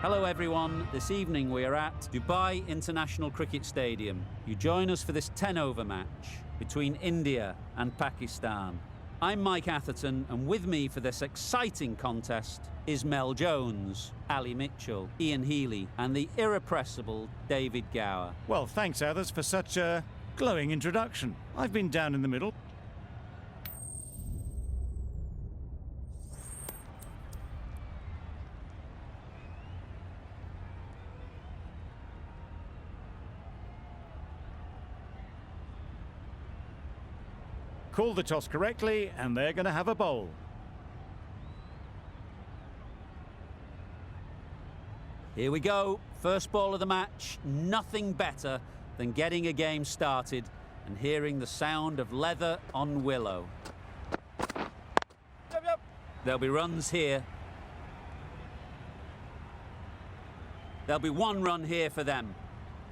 Hello everyone, this evening we are at Dubai International Cricket Stadium. You join us for this 10-over match between India and Pakistan. I'm Mike Atherton, and with me for this exciting contest is Mel Jones, Ali Mitchell, Ian Healy and the irrepressible David Gower. Well, thanks Athers for such a glowing introduction. I've been down in the middle. Called the toss correctly, and they're going to have a bowl. Here we go. First ball of the match. Nothing better than getting a game started and hearing the sound of leather on willow. Yep. There'll be runs here. There'll be one run here for them.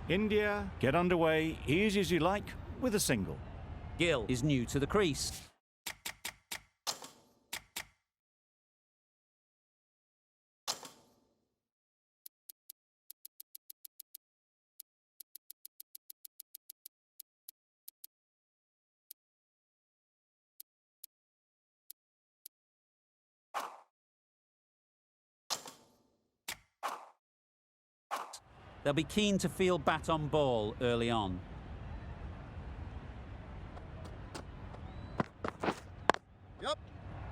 India, get underway, easy as you like, with a single. Gill is new to the crease. They'll be keen to field bat on ball early on.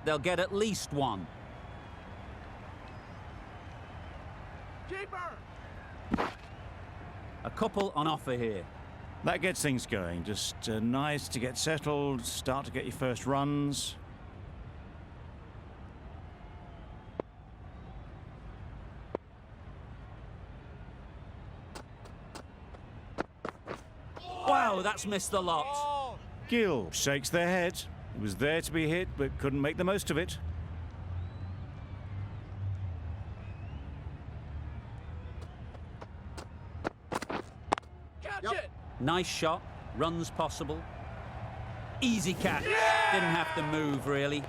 They'll get at least one. Keeper! A couple on offer here. That gets things going. Just nice to get settled, start to get your first runs. Wow, that's missed the lot. Gill shakes their head. It was there to be hit, but couldn't make the most of it. Catch it! Nice shot. Runs possible. Easy catch. Yeah! Didn't have to move, really.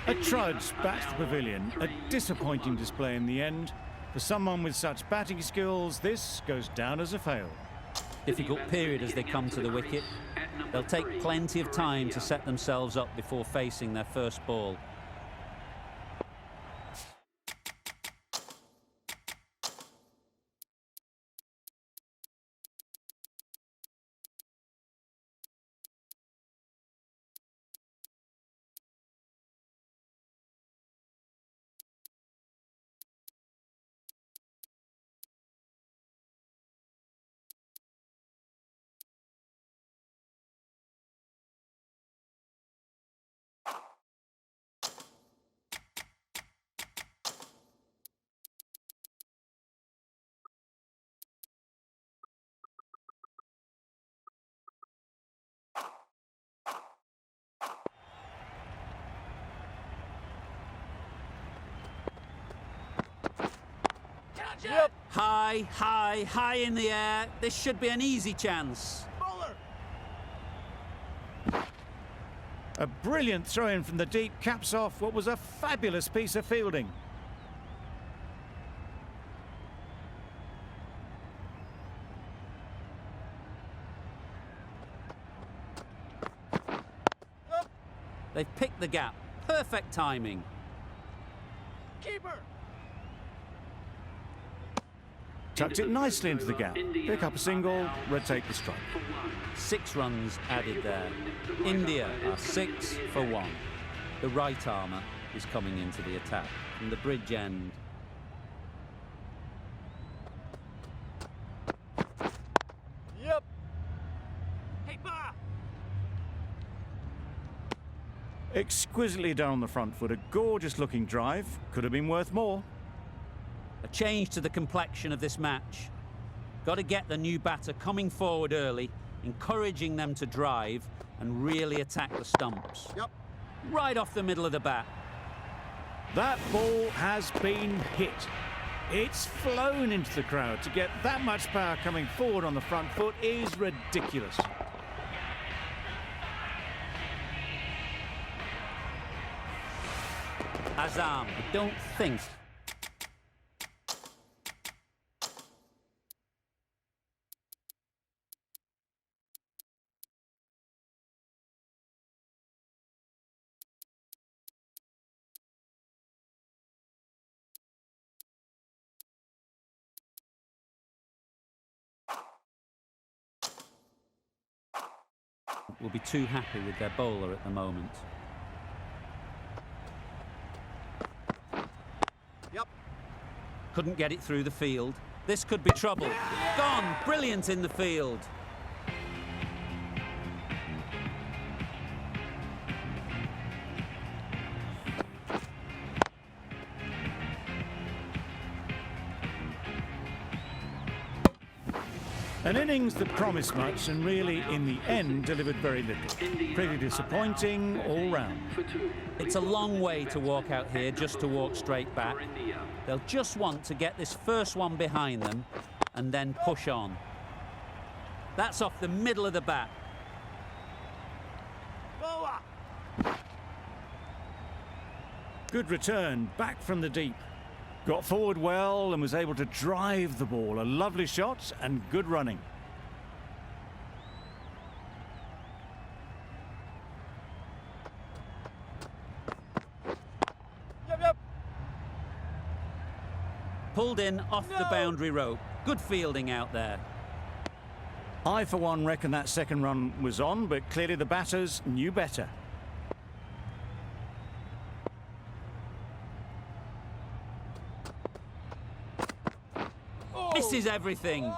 A trudge back to the pavilion. A disappointing display in the end. For someone with such batting skills, this goes down as a fail. Difficult period as they come to the wicket. They'll take plenty of time to set themselves up before facing their first ball. Yep. High in the air. This should be an easy chance. Bowler! A brilliant throw-in from the deep caps off what was a fabulous piece of fielding. They've picked the gap. Perfect timing. Keeper! Tucked it nicely into the gap. Pick up a single, rotate the strike. 6 runs added there. India are 6 for 1. The right armour is coming into the attack from the bridge end. Yep. Hey, Pa! Exquisitely done on the front foot. A gorgeous looking drive. Could have been worth more. A change to the complexion of this match. Got to get the new batter coming forward early, encouraging them to drive and really attack the stumps. Yep. Right off the middle of the bat. That ball has been hit. It's flown into the crowd. To get that much power coming forward on the front foot is ridiculous. Azam, I don't think. Will be too happy with their bowler at the moment. Yep. Couldn't get it through the field. This could be trouble. Gone! Brilliant in the field. An innings that promised much and really, in the end, delivered very little. Pretty disappointing all round. It's a long way to walk out here just to walk straight back. They'll just want to get this first one behind them and then push on. That's off the middle of the bat. Good return, back from the deep. Got forward well and was able to drive the ball. A lovely shot and good running. Yep. Pulled in off the boundary rope. Good fielding out there. I, for one, reckon that second run was on, but clearly the batters knew better. Misses everything.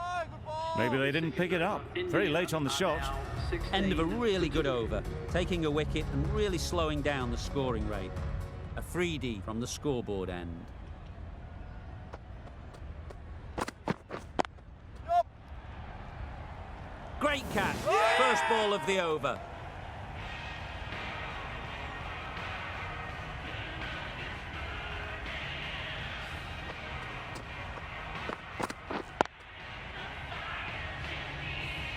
Maybe they didn't pick it up. Very late on the shot. End of a really good over. Taking a wicket and really slowing down the scoring rate. A 3D from the scoreboard end. Great catch. First ball of the over.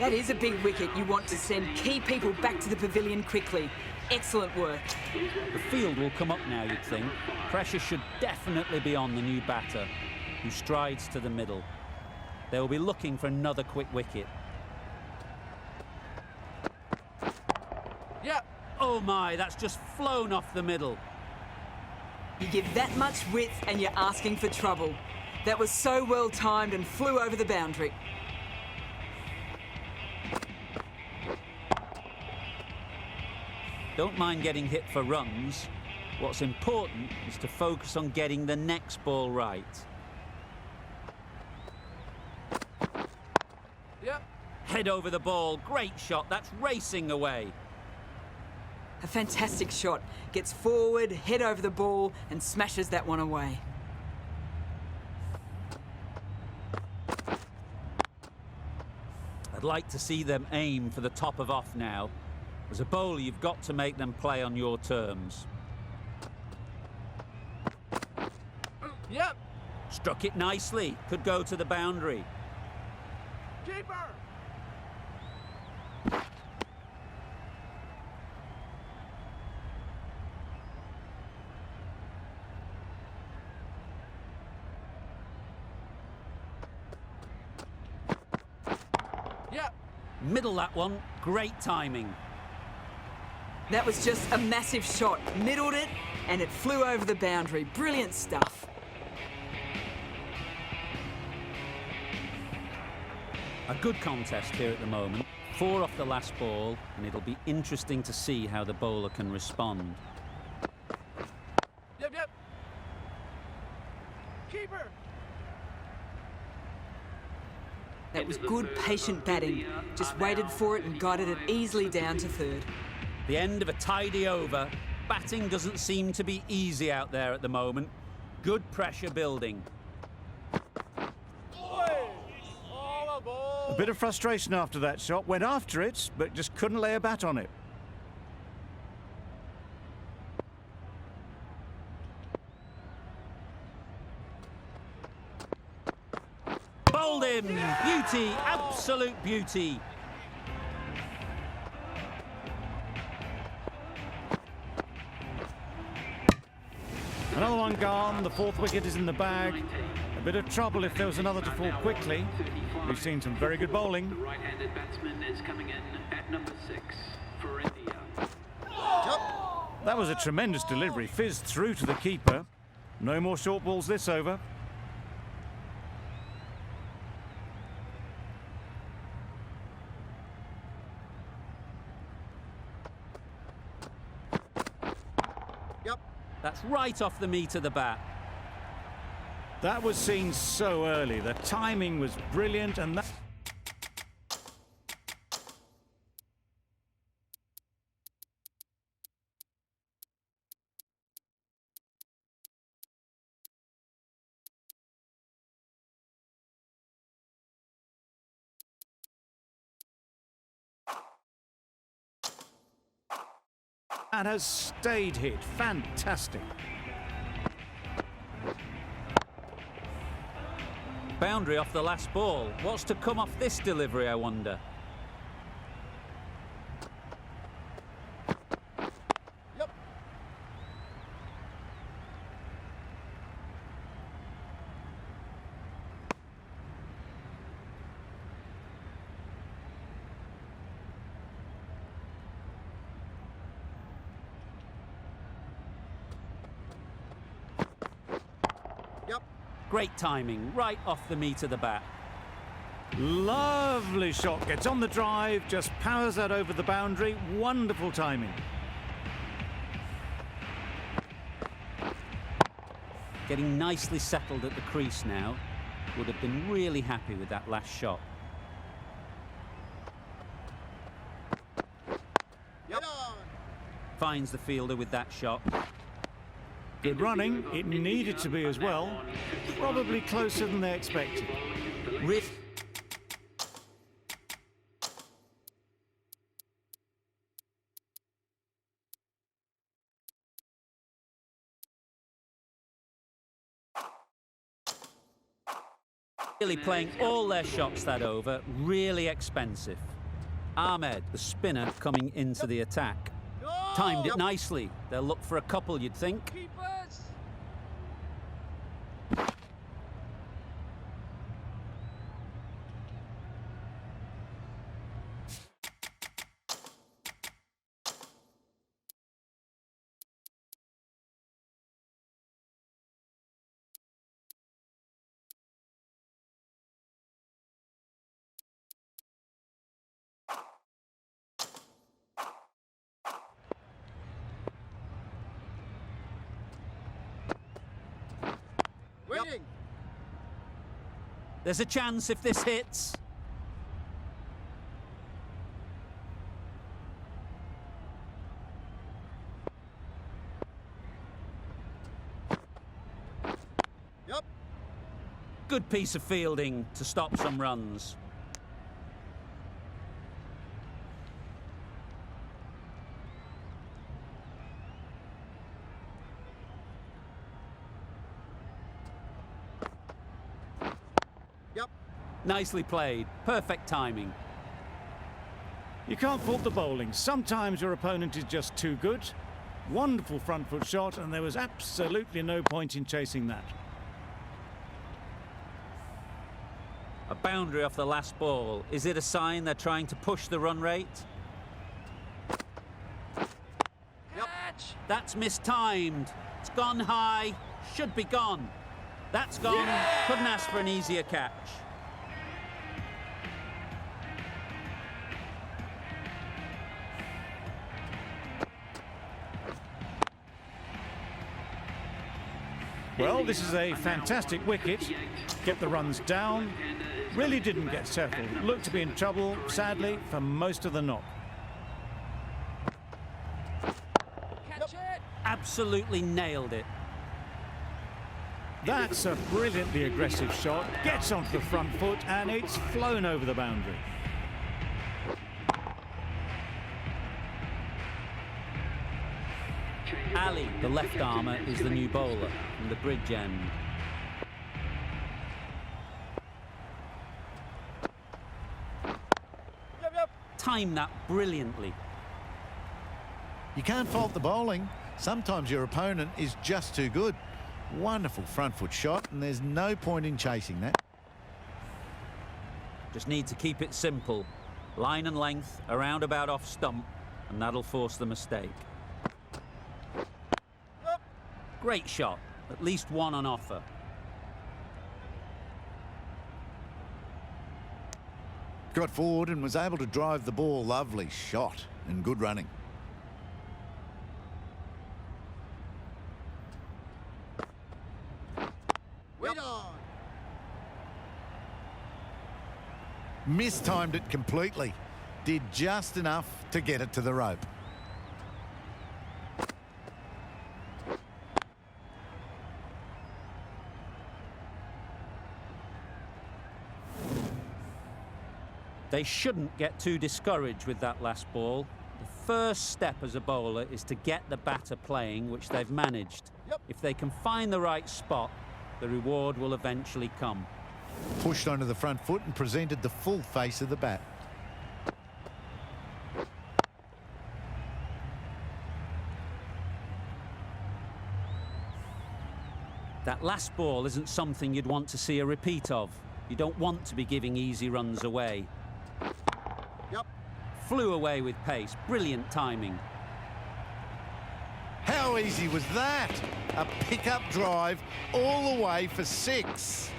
That is a big wicket. You want to send key people back to the pavilion quickly. Excellent work. The field will come up now, you'd think. Pressure should definitely be on the new batter, who strides to the middle. They'll be looking for another quick wicket. Yeah. Oh my, that's just flown off the middle. You give that much width and you're asking for trouble. That was so well timed and flew over the boundary. Don't mind getting hit for runs. What's important is to focus on getting the next ball right. Yep. Head over the ball. Great shot. That's racing away. A fantastic shot. Gets forward, head over the ball and smashes that one away. I'd like to see them aim for the top of off now. As a bowler, you've got to make them play on your terms. Yep. Struck it nicely. Could go to the boundary. Keeper. Yep. Middle that one. Great timing. That was just a massive shot. Middled it and it flew over the boundary. Brilliant stuff. A good contest here at the moment. 4 off the last ball, and it'll be interesting to see how the bowler can respond. Yep. Keeper. That was good, patient batting. Just waited for it and guided it easily down to third. The end of a tidy over. Batting doesn't seem to be easy out there at the moment. Good pressure building. A bit of frustration after that shot. Went after it, but just couldn't lay a bat on it. him! Beauty, absolute beauty. Another one gone, the fourth wicket is in the bag. A bit of trouble if there was another to fall quickly. We've seen some very good bowling. The right-handed batsman is coming in at number 6 for India. That was a tremendous delivery, fizzed through to the keeper. No more short balls this over. That's right off the meat of the bat. That was seen so early. The timing was brilliant and that... That has stayed hit. Fantastic. Boundary off the last ball. What's to come off this delivery, I wonder? Great timing, right off the meat of the bat. Lovely shot, gets on the drive, just powers that over the boundary. Wonderful timing. Getting nicely settled at the crease now. Would have been really happy with that last shot. Finds the fielder with that shot. Good running, it needed to be as well. Probably closer than they expected. Really playing all their shots that over, really expensive. Ahmed, the spinner, coming into the attack. Timed it nicely. They'll look for a couple, you'd think. Keepers! Waiting! There's a chance if this hits. Good piece of fielding to stop some runs. Nicely played. Perfect timing. You can't fault the bowling. Sometimes your opponent is just too good. Wonderful front foot shot, and there was absolutely no point in chasing that. A boundary off the last ball. Is it a sign they're trying to push the run rate? Catch! That's mistimed. It's gone high. Should be gone. That's gone. Yeah! Couldn't ask for an easier catch. Well, this is a fantastic wicket. Get the runs down. Really didn't get settled. Looked to be in trouble, sadly, for most of the knock. Catch it! Absolutely nailed it. That's a brilliantly aggressive shot. Gets onto the front foot, and it's flown over the boundary. Ali, the left armour, is the new bowler from the bridge end. timed that brilliantly. You can't fault the bowling. Sometimes your opponent is just too good. Wonderful front foot shot, and there's no point in chasing that. Just need to keep it simple. Line and length, around about off stump, and that'll force the mistake. Great shot. At least one on offer. Got forward and was able to drive the ball. Lovely shot and good running. Wait on. Mistimed it completely. Did just enough to get it to the rope. They shouldn't get too discouraged with that last ball. The first step as a bowler is to get the batter playing, which they've managed. If they can find the right spot, the reward will eventually come. Pushed onto the front foot and presented the full face of the bat. That last ball isn't something you'd want to see a repeat of. You don't want to be giving easy runs away. Flew away with pace. Brilliant timing. How easy was that? A pickup drive all the way for 6.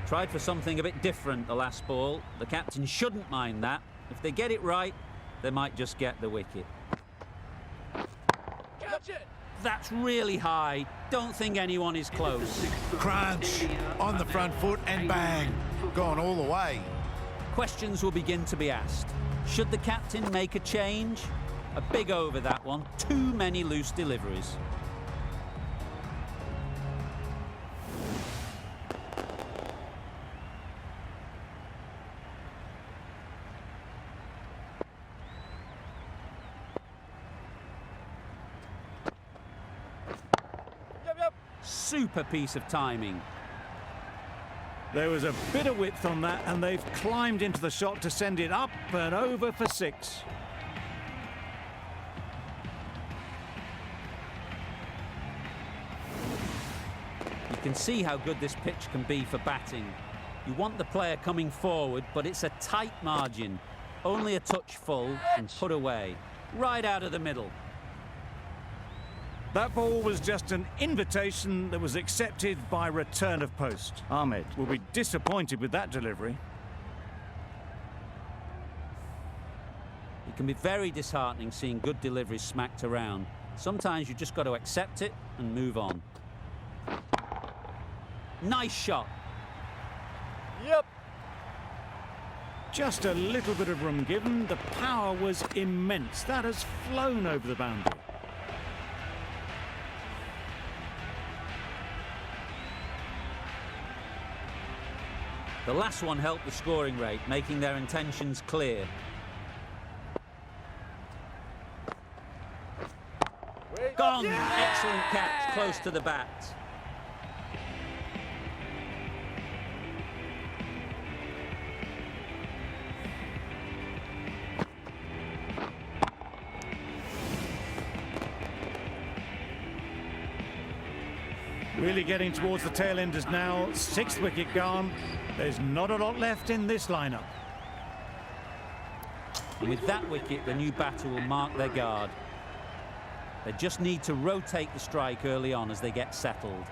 Tried for something a bit different the last ball. The captain shouldn't mind that. If they get it right, they might just get the wicket. Catch it. That's really high. Don't think anyone is close. Crunch on the front foot and bang. Gone all the way. Questions will begin to be asked. Should the captain make a change? A big over that one. Too many loose deliveries. Super piece of timing. There was a bit of width on that, and they've climbed into the shot to send it up and over for 6. You can see how good this pitch can be for batting. You want the player coming forward, but it's a tight margin. Only a touch full and put away. Right out of the middle. That ball was just an invitation that was accepted by return of post. Ahmed will be disappointed with that delivery. It can be very disheartening seeing good deliveries smacked around. Sometimes you just got to accept it and move on. Nice shot. Just a little bit of room given. The power was immense. That has flown over the boundary. The last one helped the scoring rate, making their intentions clear. Gone! Excellent catch, close to the bat. Really getting towards the tail enders now. 6th wicket gone. There's not a lot left in this lineup. And with that wicket, the new batter will mark their guard. They just need to rotate the strike early on as they get settled.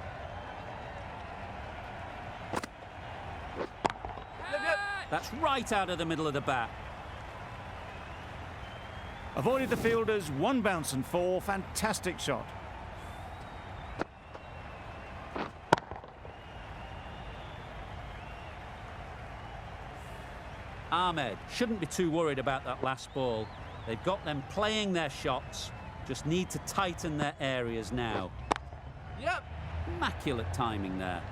That's right out of the middle of the bat. Avoided the fielders, 1 bounce and 4. Fantastic shot. Ahmed shouldn't be too worried about that last ball. They've got them playing their shots, just need to tighten their areas now. Immaculate timing there.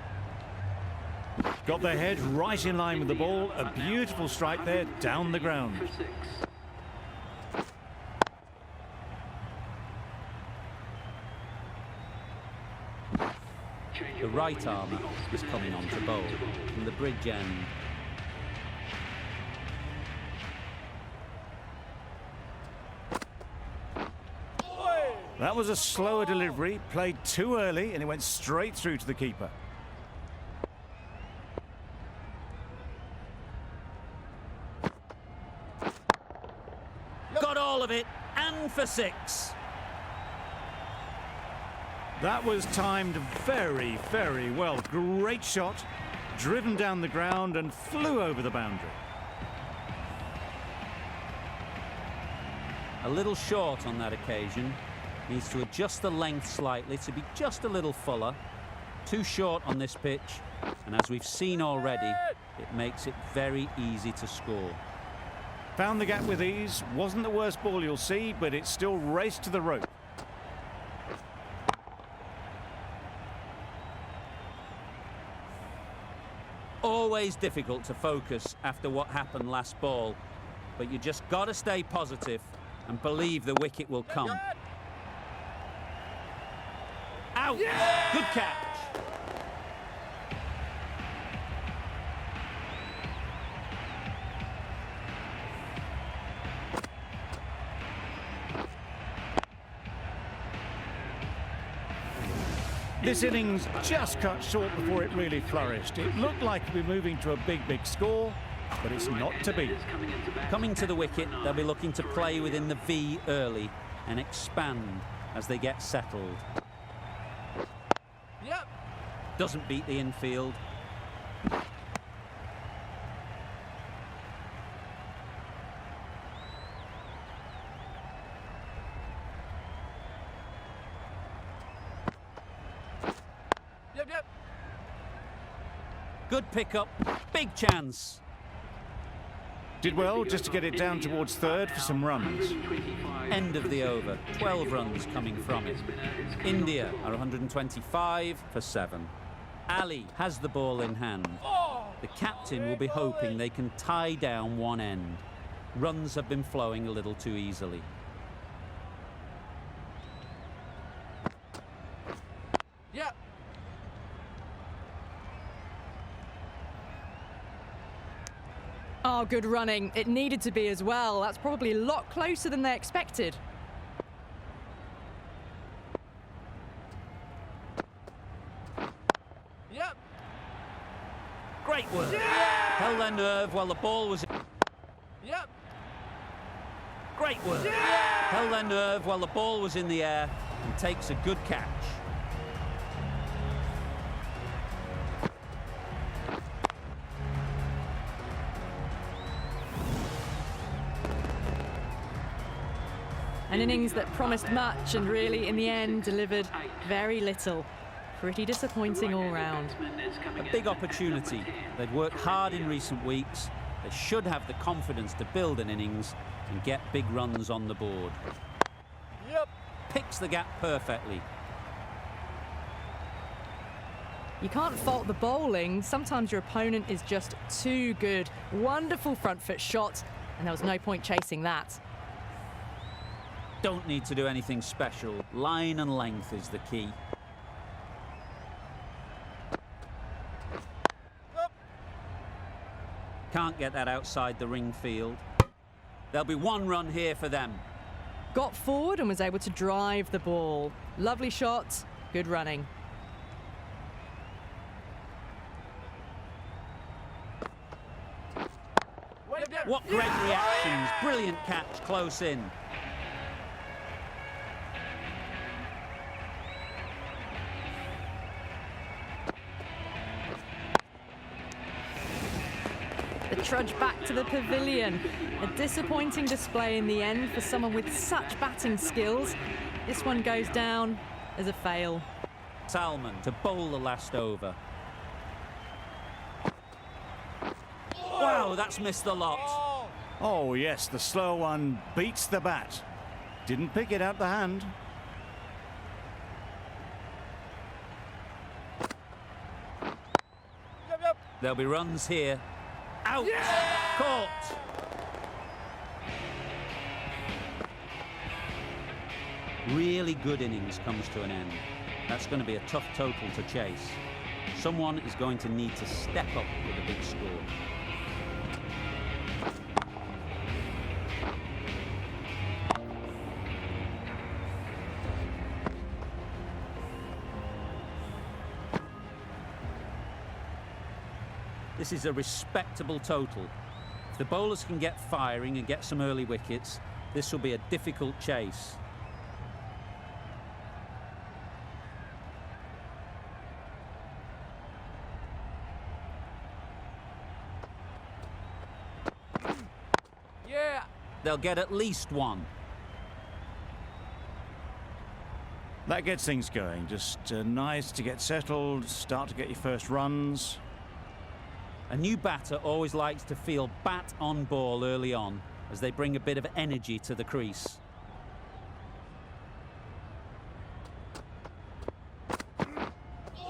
Got their head right in line with the ball. A beautiful strike there down the ground. For 6. The right armour is coming on to bowl from the bridge end. That was a slower delivery, played too early, and it went straight through to the keeper. Got all of it, and for 6. That was timed very, very well. Great shot, driven down the ground and flew over the boundary. A little short on that occasion. Needs to adjust the length slightly to be just a little fuller. Too short on this pitch, and as we've seen already, it makes it very easy to score. Found the gap with ease. Wasn't the worst ball you'll see, but it still raced to the rope. Always difficult to focus after what happened last ball, but you just got to stay positive and believe the wicket will come. Out! Yeah! Good catch. This innings just cut short before it really flourished. It looked like it'd be moving to a big, big score, but it's not to be. Coming to the wicket, they'll be looking to play within the V early and expand as they get settled. Yep. Doesn't beat the infield. Yep. Good pickup, big chance. Did well just to get it down towards third for some runs. End of the over, 12 runs coming from it. India are 125 for 7. Ali has the ball in hand. The captain will be hoping they can tie down one end. Runs have been flowing a little too easily. Yep. Oh, good running. It needed to be as well. That's probably a lot closer than they expected. Yep. Great work. Yeah! Held their nerve while the ball was... Yep. Great work. Yeah! Held their nerve while the ball was in the air and takes a good catch. An innings that promised much and really, in the end, delivered very little. Pretty disappointing all round. A big opportunity. They've worked hard in recent weeks. They should have the confidence to build an innings and get big runs on the board. Yep. Picks the gap perfectly. You can't fault the bowling. Sometimes your opponent is just too good. Wonderful front foot shot, and there was no point chasing that. Don't need to do anything special. Line and length is the key. Can't get that outside the ring field. There'll be 1 run here for them. Got forward and was able to drive the ball. Lovely shot, good running. Yep. What great reactions. Brilliant catch close in. The trudge back to the pavilion. A disappointing display in the end for someone with such batting skills. This one goes down as a fail. Salman to bowl the last over. Wow, that's missed the lot. Oh yes, the slow one beats the bat. Didn't pick it out the hand. Yep. There'll be runs here. Out! Yeah! Caught! Really good innings comes to an end. That's going to be a tough total to chase. Someone is going to need to step up with a big score. This is a respectable total. If the bowlers can get firing and get some early wickets, this will be a difficult chase. Yeah. They'll get at least one. That gets things going. Just nice to get settled, start to get your first runs. A new batter always likes to feel bat on ball early on, as they bring a bit of energy to the crease.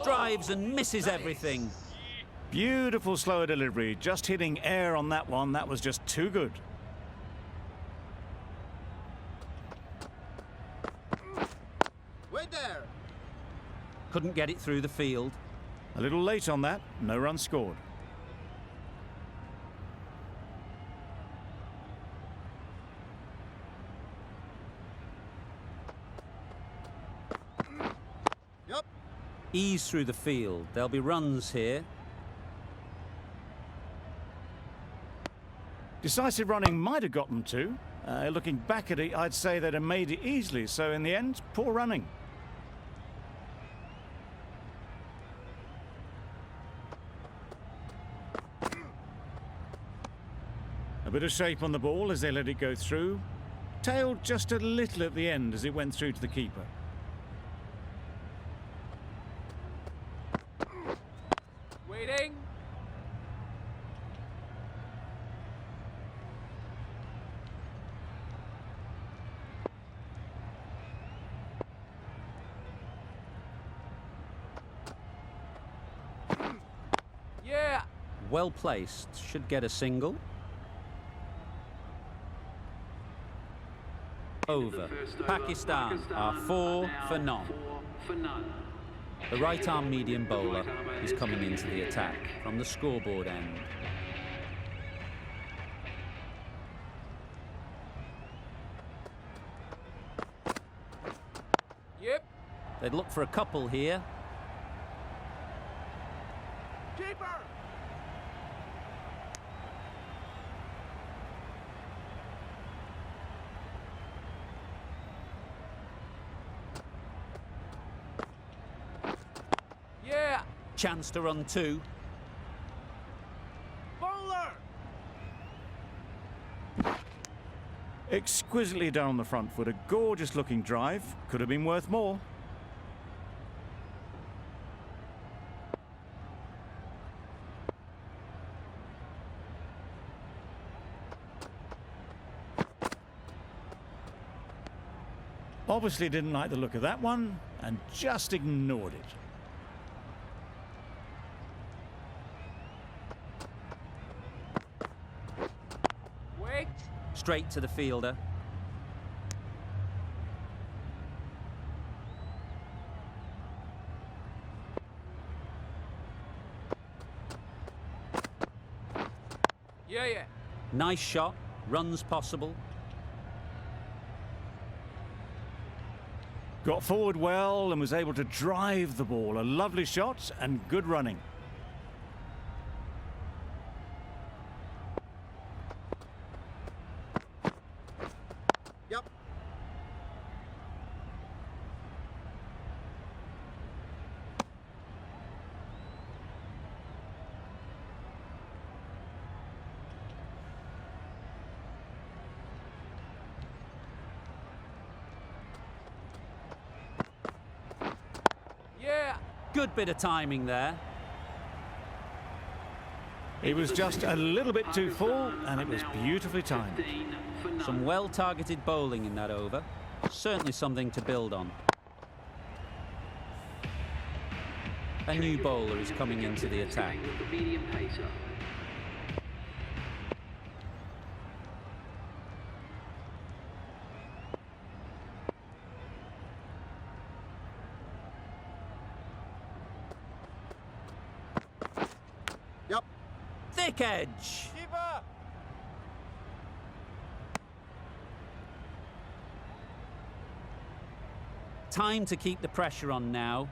Drives and misses everything. Beautiful slower delivery, just hitting air on that one. That was just too good. Wait there. Couldn't get it through the field. A little late on that, no runs scored. Yup. Ease through the field. There'll be runs here. Decisive running might have got them to. Looking back at it, I'd say they'd have made it easily. So in the end, poor running. A bit of shape on the ball as they let it go through. Tailed just a little at the end as it went through to the keeper. Waiting. Yeah. Well placed. Should get a single. Over. Pakistan are 4 for none. The right-arm medium bowler is coming into the attack from the scoreboard end. Yep. They'd look for a couple here. Keeper. Yeah. Chance to run 2. Bowler. Exquisitely done on the front foot. A gorgeous looking drive. Could have been worth more. Obviously didn't like the look of that one and just ignored it. Wait. Straight to the fielder. Yeah. Nice shot. Runs possible. Got forward well and was able to drive the ball. A lovely shot and good running. Yep. Yeah. Good bit of timing there. He was just a little bit too full and it was beautifully timed. Some well-targeted bowling in that over. Certainly something to build on. A new bowler is coming into the attack. Yep. Thick edge. Keeper. Time to keep the pressure on now.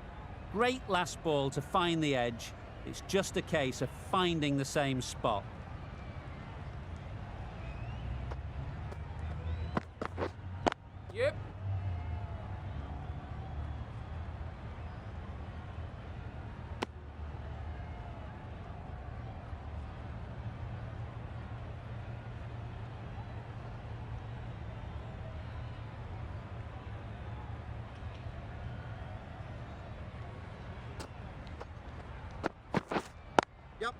Great last ball to find the edge. It's just a case of finding the same spot. Yep. Yep.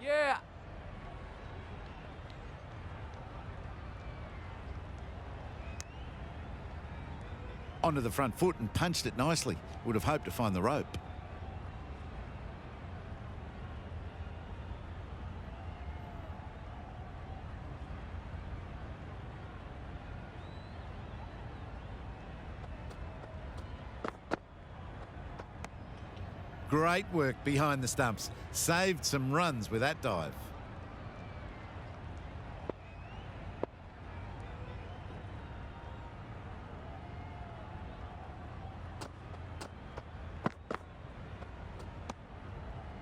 Yeah. Onto the front foot and punched it nicely. Would have hoped to find the rope. Great work behind the stumps. Saved some runs with that dive.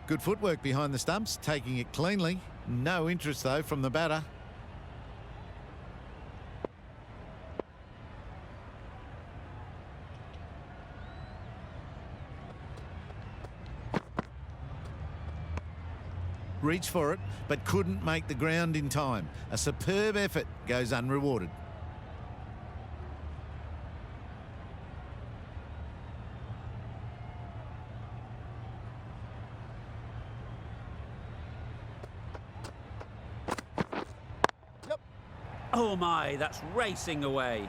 Good footwork behind the stumps, taking it cleanly. No interest, though, from the batter. Reached for it, but couldn't make the ground in time. A superb effort goes unrewarded. Oh my, that's racing away.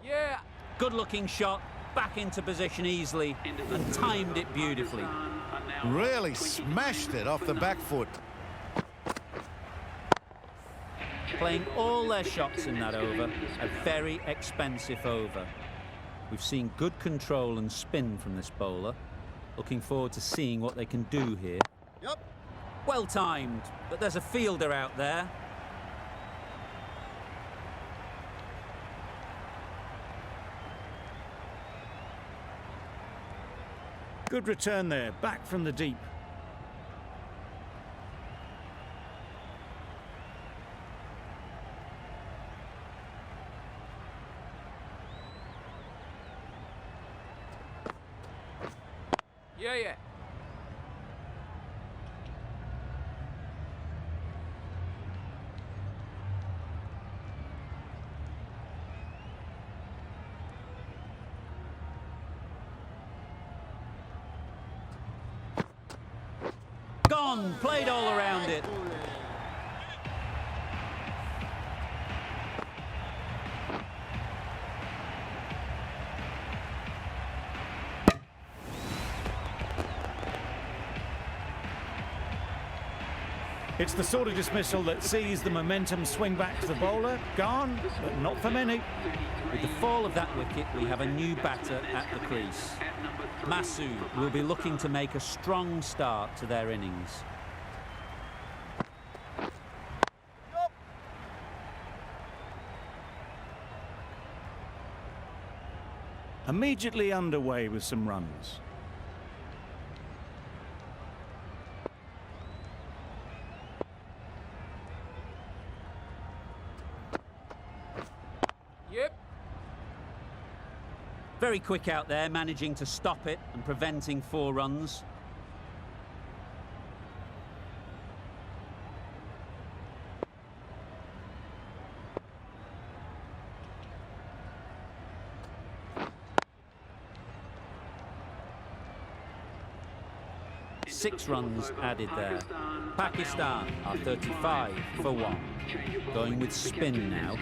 Yeah. Good looking shot, back into position easily and timed it beautifully. Really smashed it off the back foot. Playing all their shots in that over, a very expensive over. We've seen good control and spin from this bowler. Looking forward to seeing what they can do here. Yep. Well timed, but there's a fielder out there. Good return there, back from the deep. Yeah. Gone, played all around it. It's the sort of dismissal that sees the momentum swing back to the bowler. Gone, but not for many. With the fall of that wicket, we have a new batter at the crease. Masood will be looking to make a strong start to their innings. Immediately underway with some runs. Yep. Very quick out there, managing to stop it and preventing 4 runs. Six runs added there. Pakistan are 35 for 1. Going with spin now.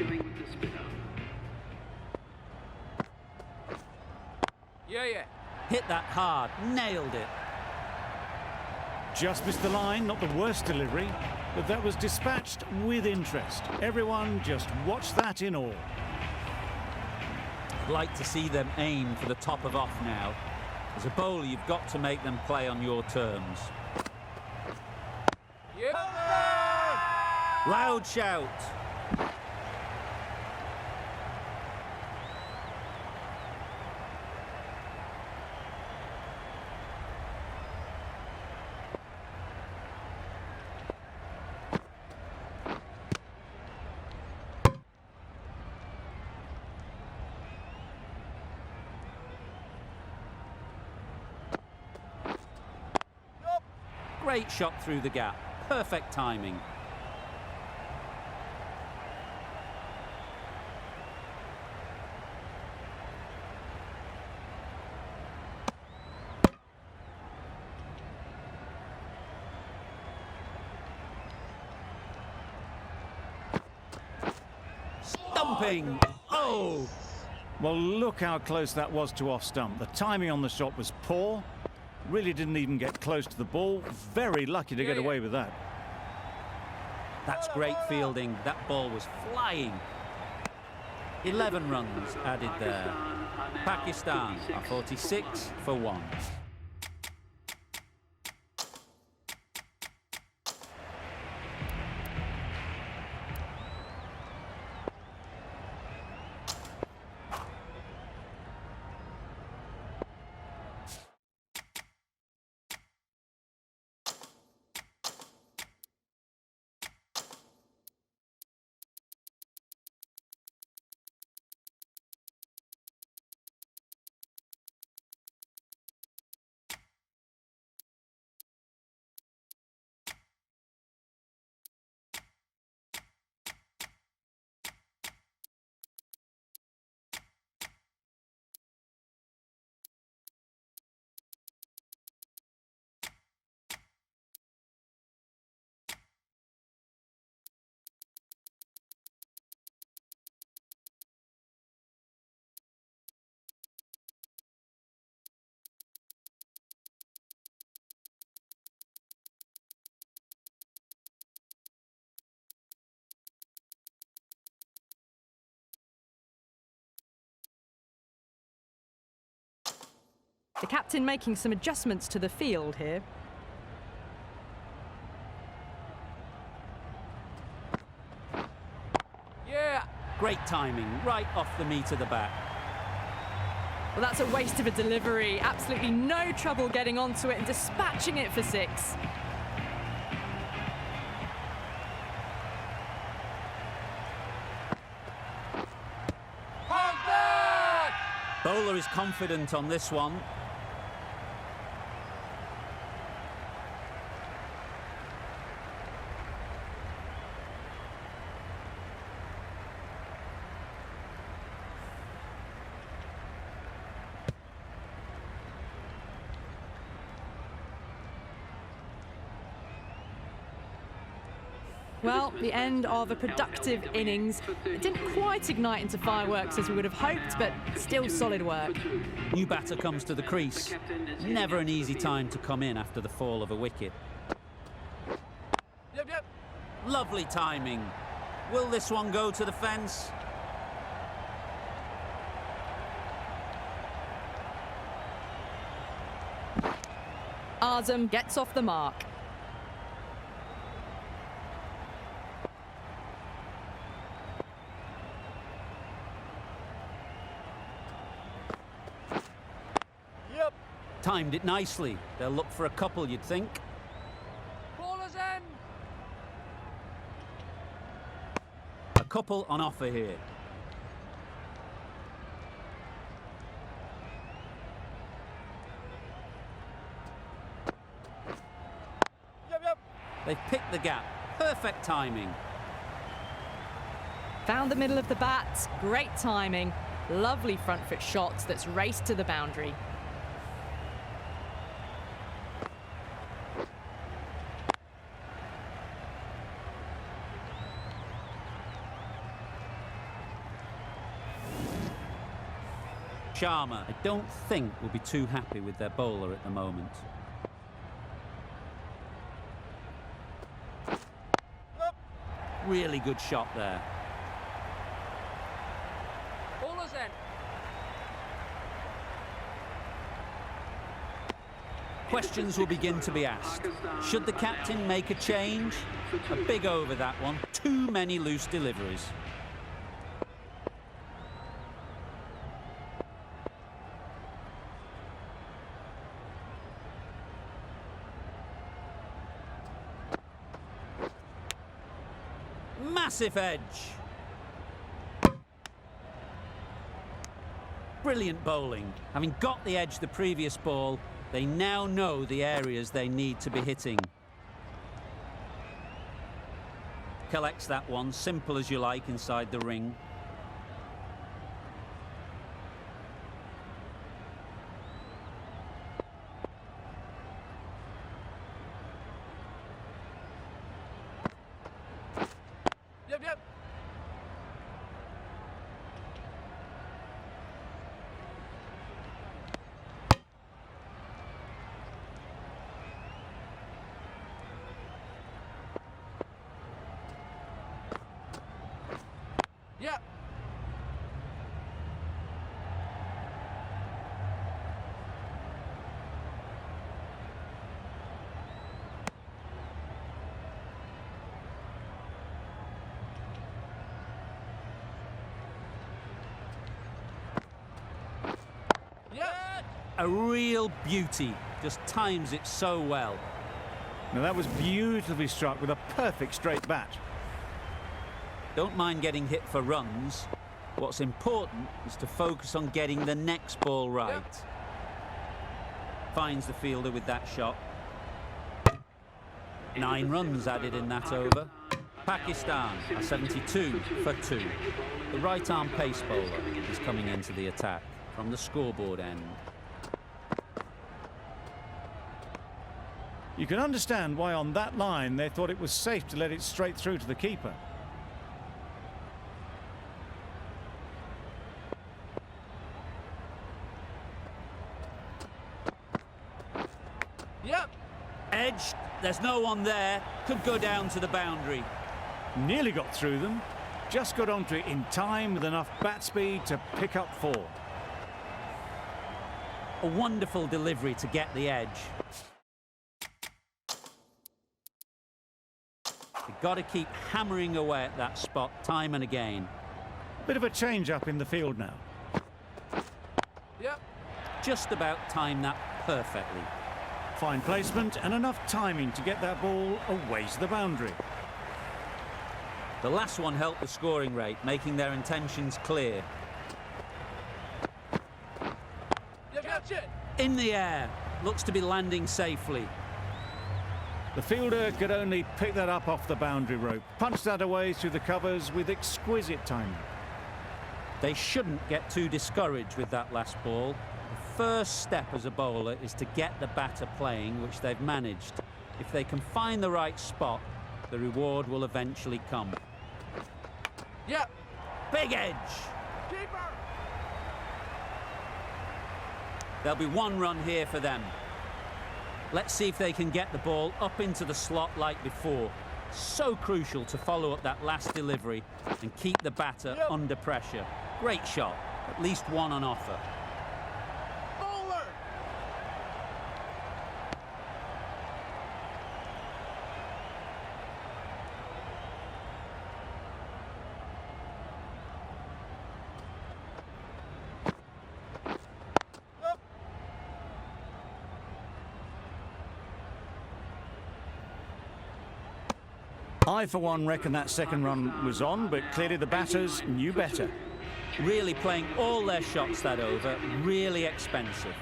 Yeah, yeah. Hit that hard, nailed it. Just missed the line, not the worst delivery, but that was dispatched with interest. Everyone just watched that in awe. I'd like to see them aim for the top of off now. As a bowler, you've got to make them play on your terms. Yep. Loud shout. Great shot through the gap. Perfect timing. Stumping. Oh! Well, look how close that was to off stump. The timing on the shot was poor. Really didn't even get close to the ball. Very lucky to get away with that. That's great fielding. That ball was flying. 11 runs added there. Pakistan are 46 for 1. The captain making some adjustments to the field here. Yeah. Great timing, right off the meat of the bat. Well, that's a waste of a delivery. Absolutely no trouble getting onto it and dispatching it for 6. Bowler is confident on this one. Well, the end of a productive innings. It didn't quite ignite into fireworks as we would have hoped, but still solid work. New batter comes to the crease. Never an easy time to come in after the fall of a wicket. Yep, yep. Lovely timing. Will this one go to the fence? Azam gets off the mark. Timed it nicely. They'll look for a couple, you'd think. Ballers in. A couple on offer here. They've picked the gap. Perfect timing. Found the middle of the bat. Great timing. Lovely front foot shot that's raced to the boundary. Sharma, I don't think, will be too happy with their bowler at the moment. Really good shot there. Bowler's end. Questions will begin to be asked. Should the captain make a change? A big over that one. Too many loose deliveries. Massive edge. Brilliant bowling. Having got the edge the previous ball, they now know the areas they need to be hitting. Collects that one, simple as you like, inside the ring. Yep. Yep. A real beauty. Just times it so well. Now that was beautifully struck with a perfect straight bat. Don't mind getting hit for runs. What's important is to focus on getting the next ball right. Finds the fielder with that shot. 9 runs added in that over. Pakistan are 72 for 2. The right-arm pace bowler is coming into the attack from the scoreboard end. You can understand why on that line they thought it was safe to let it straight through to the keeper. Yep. Edged. There's no one there. Could go down to the boundary. Nearly got through them. Just got onto it in time with enough bat speed to pick up 4. A wonderful delivery to get the edge. You've got to keep hammering away at that spot time and again. Bit of a change-up in the field now. Yep. Just about timed that perfectly. Fine placement and enough timing to get that ball away to the boundary. The last one helped the scoring rate, making their intentions clear. Catch it. In the air. Looks to be landing safely. The fielder could only pick that up off the boundary rope, punch that away through the covers with exquisite timing. They shouldn't get too discouraged with that last ball. The first step as a bowler is to get the batter playing, which they've managed. If they can find the right spot, the reward will eventually come. Yep. Big edge. Keeper. There'll be 1 run here for them. Let's see if they can get the ball up into the slot like before. So crucial to follow up that last delivery and keep the batter under pressure. Great shot. At least 1 on offer. Bowler. I, for one, reckon that second run was on, but clearly the batters knew better. Really playing all their shots that over. Really expensive.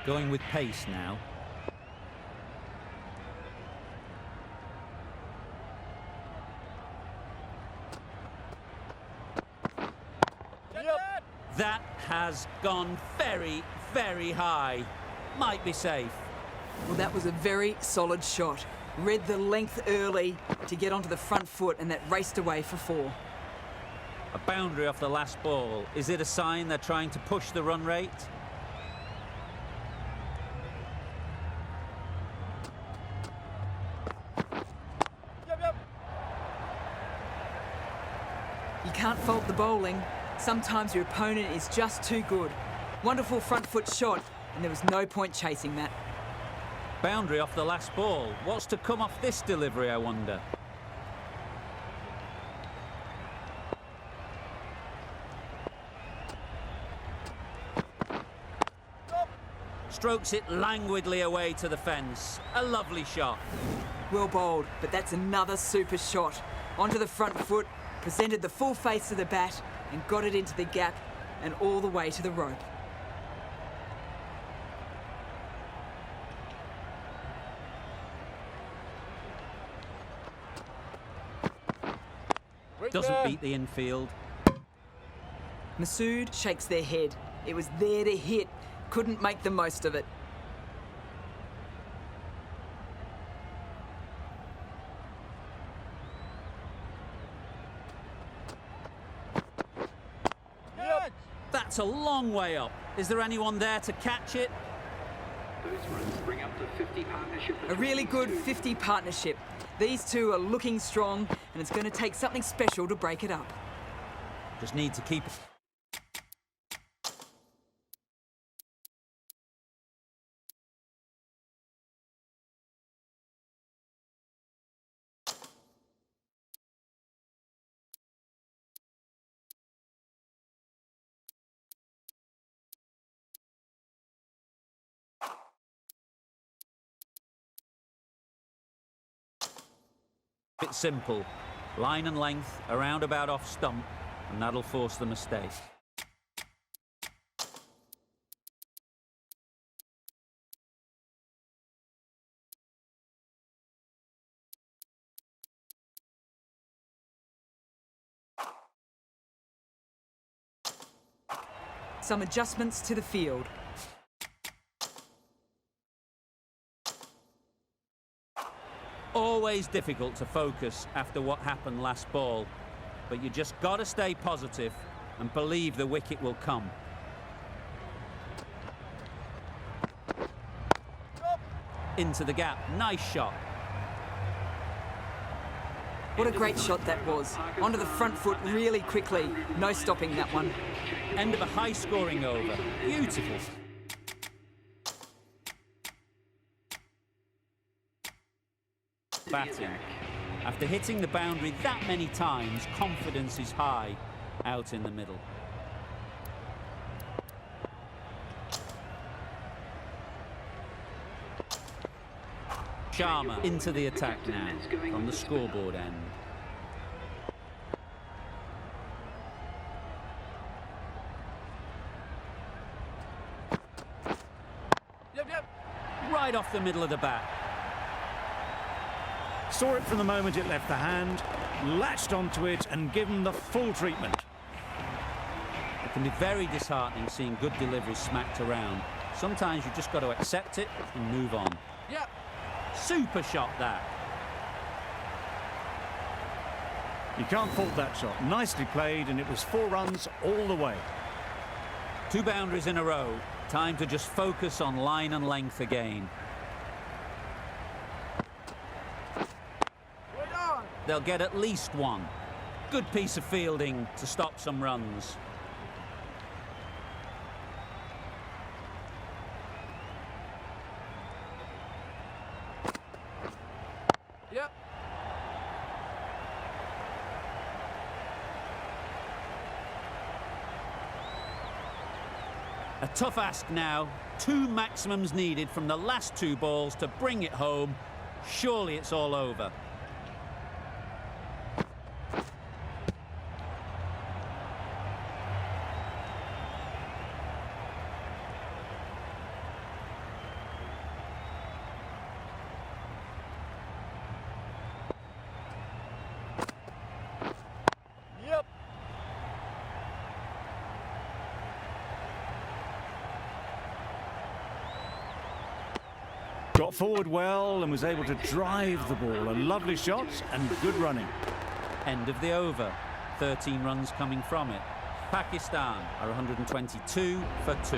Going with pace now. That has gone very, very high. Might be safe. Well, that was a very solid shot. Read the length early to get onto the front foot, and that raced away for 4. A boundary off the last ball. Is it a sign they're trying to push the run rate? Yep. You can't fault the bowling. Sometimes your opponent is just too good. Wonderful front foot shot, and there was no point chasing that. Boundary off the last ball. What's to come off this delivery, I wonder? Strokes it languidly away to the fence. A lovely shot. Well bowled, but that's another super shot. Onto the front foot, presented the full face of the bat, and got it into the gap and all the way to the rope. Doesn't beat the infield. Masood shakes their head. It was there to hit. Couldn't make the most of it. That's a long way up. Is there anyone there to catch it? Those runs bring up the 50 partnership. A really good 50 partnership. These two are looking strong, and it's going to take something special to break it up. Just need to keep it. Bit simple. Line and length, a roundabout off stump, and that'll force the mistake. Some adjustments to the field. Always difficult to focus after what happened last ball, but you just got to stay positive and believe the wicket will come. Into the gap, nice shot. What a great shot that was. Onto the front foot really quickly. No stopping that one. End of a high-scoring over. Beautiful. Batting. After hitting the boundary that many times, confidence is high out in the middle. Sharma into the attack now from the scoreboard end. Yep. Right off the middle of the bat. Saw it from the moment it left the hand, latched onto it and given the full treatment. It can be very disheartening seeing good deliveries smacked around. Sometimes you just got to accept it and move on. Yep. Super shot that. You can't fault that shot. Nicely played, and it was 4 runs all the way. 2 boundaries in a row. Time to just focus on line and length again. They'll get at least 1. Good piece of fielding to stop some runs. Yep. A tough ask now. 2 maximums needed from the last 2 balls to bring it home. Surely it's all over. got forward well and was able to drive the ball. A lovely shot and good running. End of the over. 13 runs coming from it. Pakistan are 122 for 2.